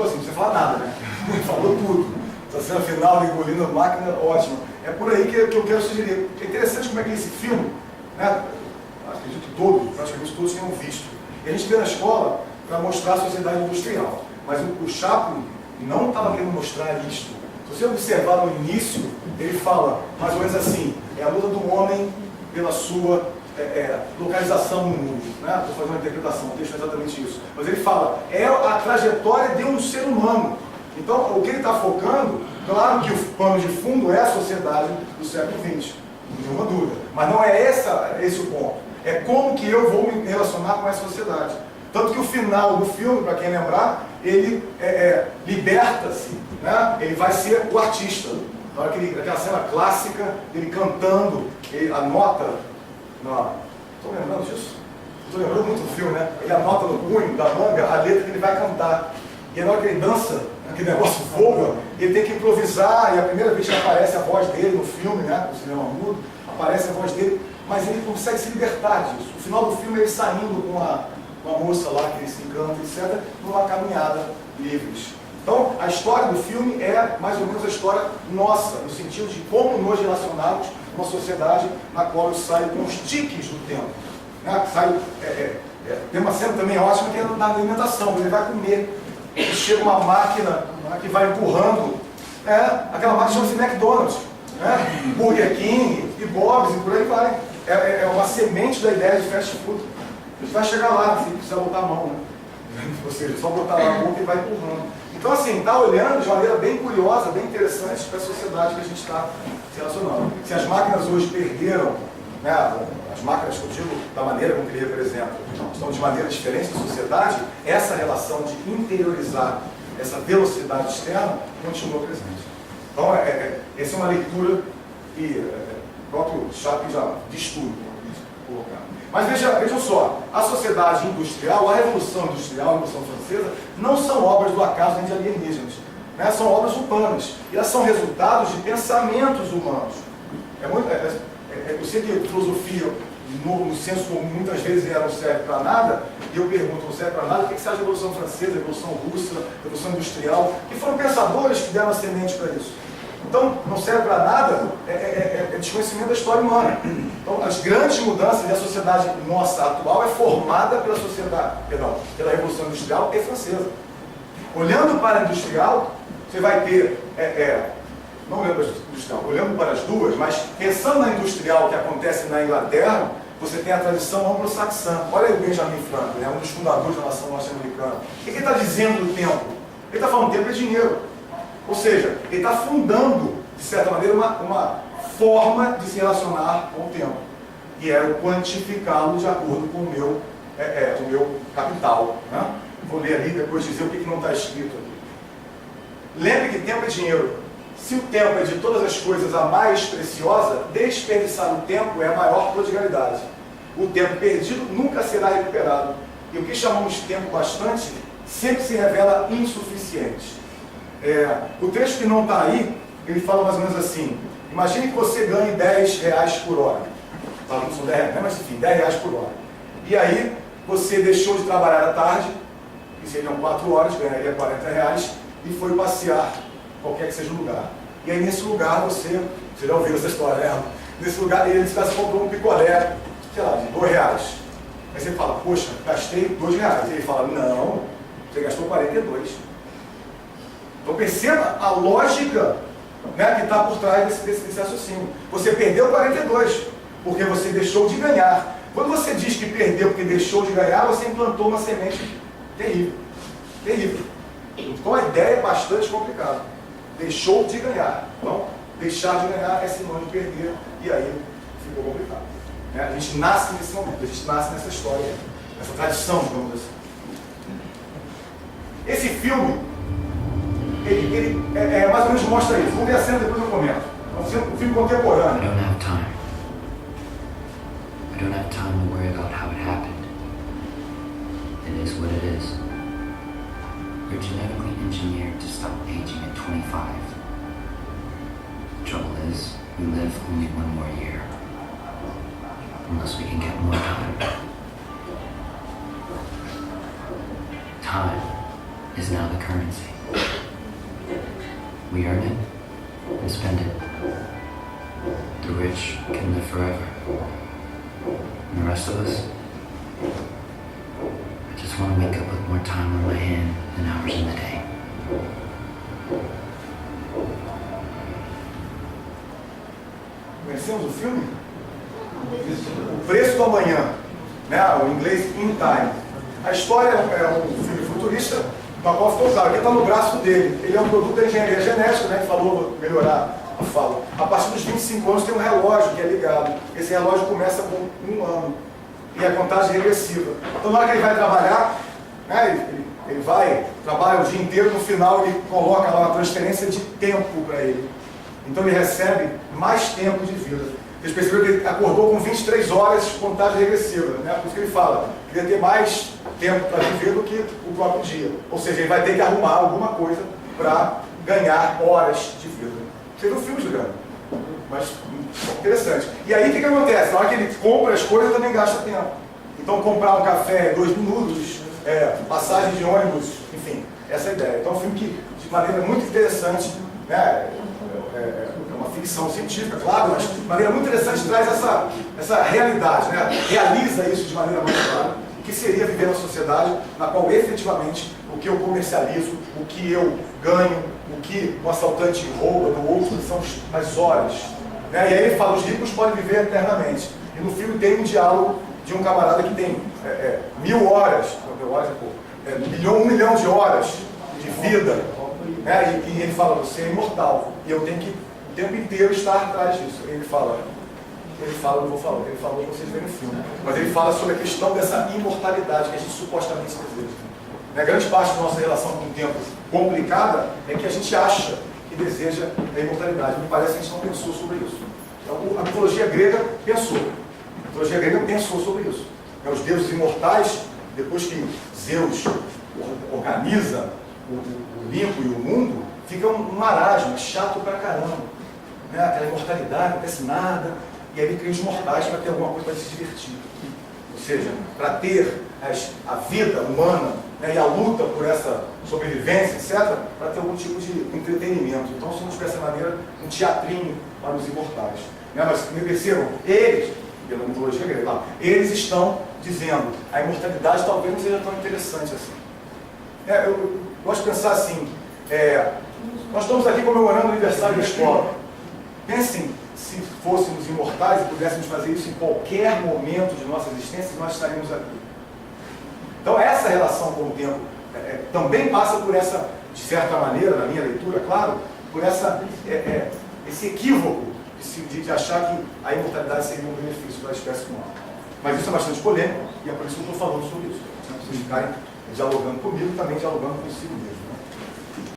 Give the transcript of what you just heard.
Tipo assim, não precisa falar nada, né? Falou tudo. Essa cena final, engolindo a máquina, ótima. É por aí que eu quero sugerir. É interessante como é que esse filme, né? Acredito que todos, praticamente todos tenham visto. E a gente vê na escola para mostrar a sociedade industrial. Mas o Chaplin não estava querendo mostrar isto. Se você observar no início, ele fala mais ou menos assim, é a luta do homem pela sua localização no mundo. Né? Estou fazendo uma interpretação, o texto é exatamente isso. Mas ele fala, é a trajetória de um ser humano. Então, o que ele está focando, claro que o pano de fundo é a sociedade do século XX, nenhuma dúvida. Mas não é esse o ponto. É como que eu vou me relacionar com essa sociedade. Tanto que o final do filme, para quem lembrar, ele liberta-se, né? Ele vai ser o artista. Na hora que aquela cena clássica, ele cantando, ele anota, estou lembrando disso? Estou lembrando muito do filme, né? Ele anota no punho da manga a letra que ele vai cantar. E na hora que ele dança, aquele negócio voa, ele tem que improvisar, e a primeira vez que aparece a voz dele no filme, né? No cinema mudo, aparece a voz dele, mas ele consegue se libertar disso. No final do filme, ele saindo com uma moça lá que ele se encanta, etc., numa caminhada livres. Então, a história do filme é mais ou menos a história nossa, no sentido de como nos relacionamos com uma sociedade na qual eu saio com os tiques do tempo. Né? Tem uma cena também ótima que é na alimentação, quando ele vai comer. E chega uma máquina que vai empurrando, aquela máquina chama-se McDonald's, né? Burger King, e Bob's, e por aí vai. É uma semente da ideia de fast food. A gente vai chegar lá, se precisa botar a mão, né? Ou seja, só botar lá a boca e vai empurrando. Então, assim, está olhando de maneira bem curiosa, bem interessante para a sociedade que a gente está se relacionando. Se as máquinas hoje perderam, né, as máquinas, que eu digo, da maneira como ele representa, estão de maneira diferente da sociedade, essa relação de interiorizar essa velocidade externa continua presente. Então, essa é uma leitura que o próprio Chaplin já diz tudo, colocar. Mas vejam só, a sociedade industrial, a Revolução Industrial, a Revolução Francesa, não são obras do acaso nem de alienígenas, né? São obras humanas, e elas são resultados de pensamentos humanos. Eu sei que filosofia, no senso comum, muitas vezes ela não serve para nada, e eu pergunto, não serve para nada, o que você acha da Revolução Francesa, Revolução Russa, Revolução Industrial, que foram pensadores que deram a semente para isso. Então, não serve para nada, é desconhecimento da história humana. Então, as grandes mudanças da sociedade nossa atual é formada pela pela Revolução Industrial e Francesa. Olhando para a industrial, você vai ter, não olhando para a industrial, olhando para as duas, mas pensando na industrial que acontece na Inglaterra, você tem a tradição anglo-saxã. Olha aí o Benjamin Franklin, um dos fundadores da nação norte-americana. O que ele está dizendo do tempo? Ele está falando que tempo é dinheiro. Ou seja, ele está fundando, de certa maneira, uma forma de se relacionar com o tempo. E é o quantificá-lo de acordo com o meu capital. Né? Vou ler ali e depois dizer o que não está escrito aqui. Lembre que tempo é dinheiro. Se o tempo é de todas as coisas a mais preciosa, desperdiçar o tempo é a maior prodigalidade. O tempo perdido nunca será recuperado. E o que chamamos de tempo bastante sempre se revela insuficiente. O trecho que não está aí, ele fala mais ou menos assim: imagine que você ganhe R$10 por hora. Não são 10 reais, mas enfim, R$10 por hora. E aí, você deixou de trabalhar à tarde, que seriam 4 horas, ganharia R$40, e foi passear, qualquer que seja o lugar. E aí, nesse lugar, você já ouviu essa história, né? Nesse lugar, você comprou um picolé, sei lá, de R$2. Aí você fala, poxa, gastei R$2. E ele fala, não, você gastou 42. Então perceba a lógica, né, que está por trás desse raciocínio. Você perdeu 42, porque você deixou de ganhar. Quando você diz que perdeu porque deixou de ganhar, você implantou uma semente terrível. Terrível. Então a ideia é bastante complicada. Deixou de ganhar. Então, deixar de ganhar é sinônimo de perder, e aí ficou complicado. Né? A gente nasce nesse momento, a gente nasce nessa história, nessa tradição, digamos assim. Esse filme, ele mais ou menos mostra isso. Vamos ver a cena, depois eu comento. É um filme contemporâneo. I don't have time to worry about how it happened. It is what it is. You're genetically engineered to stop aging at 25. The trouble is, we live only one more year. Unless we can get more time. Time is now the currency. We earn it and spend it. The rich can live forever. And the rest of us, I just want to wake up with more time on my hand than hours in the day. Conhecemos o filme? O Preço do Amanhã, né? O inglês In Time. A história é um filme futurista, da qual ficou claro, que está no braço dele. Ele é um produto da engenharia genética, né? Que falou melhorar a fala. A partir dos 25 anos tem um relógio que é ligado. Esse relógio começa com 1 ano. E a contagem regressiva. Então na hora que ele vai trabalhar, né? Ele vai, trabalha o dia inteiro, no final ele coloca lá uma transferência de tempo para ele. Então ele recebe mais tempo de vida. Vocês perceberam que ele acordou com 23 horas de contagem regressiva, né? Por isso que ele fala, queria ter mais tempo para viver do que o próprio dia. Ou seja, ele vai ter que arrumar alguma coisa para ganhar horas de vida. Você viu o filme, Juliano? Mas interessante. E aí o que acontece? Na hora que ele compra as coisas, também gasta tempo. Então comprar um café em 2 minutos, passagem de ônibus, enfim, essa é a ideia. Então é um filme que, de maneira muito interessante, né? É uma ficção científica, claro, mas de maneira muito interessante traz essa realidade, né? Realiza isso de maneira muito clara, o que seria viver numa sociedade na qual efetivamente o que eu comercializo, o que eu ganho, o que um assaltante rouba do outro são as horas. Né? E aí ele fala, os ricos podem viver eternamente. E no filme tem um diálogo de um camarada que tem 1000 horas, 1 milhão de horas de vida, né? E ele fala, você é imortal, e eu tenho que o tempo inteiro estar atrás disso. Ele fala, eu não vou falar, ele falou, vocês verem no filme, mas ele fala sobre a questão dessa imortalidade que a gente supostamente deseja. Né? Grande parte da nossa relação com o tempo complicada é que a gente acha que deseja a imortalidade. Me parece que a gente não pensou sobre isso. Então, a mitologia grega pensou. A mitologia grega pensou sobre isso. Os deuses imortais, depois que Zeus organiza o Olimpo e o mundo, fica um marasmo, chato pra caramba. Né? Aquela imortalidade, não acontece nada, e aí ele cria os mortais para ter alguma coisa para se divertir. Ou seja, para ter a vida humana, né, e a luta por essa sobrevivência, etc., para ter algum tipo de entretenimento. Então, se não tivesse maneira, um teatrinho para os imortais. Né? Mas me percebam, eles, pela mitologia grega, eles estão dizendo, a imortalidade talvez não seja tão interessante assim. Eu gosto de pensar assim, nós estamos aqui comemorando o aniversário da escola. Pensem, se fôssemos imortais e pudéssemos fazer isso em qualquer momento de nossa existência, nós estaríamos aqui. Então essa relação com o tempo também passa por essa, de certa maneira, na minha leitura, claro, por esse equívoco de achar que a imortalidade seria um benefício para a espécie humana. Mas isso é bastante polêmico e é por isso que eu estou falando sobre isso. Para vocês ficarem dialogando comigo, também dialogando consigo mesmo. Né?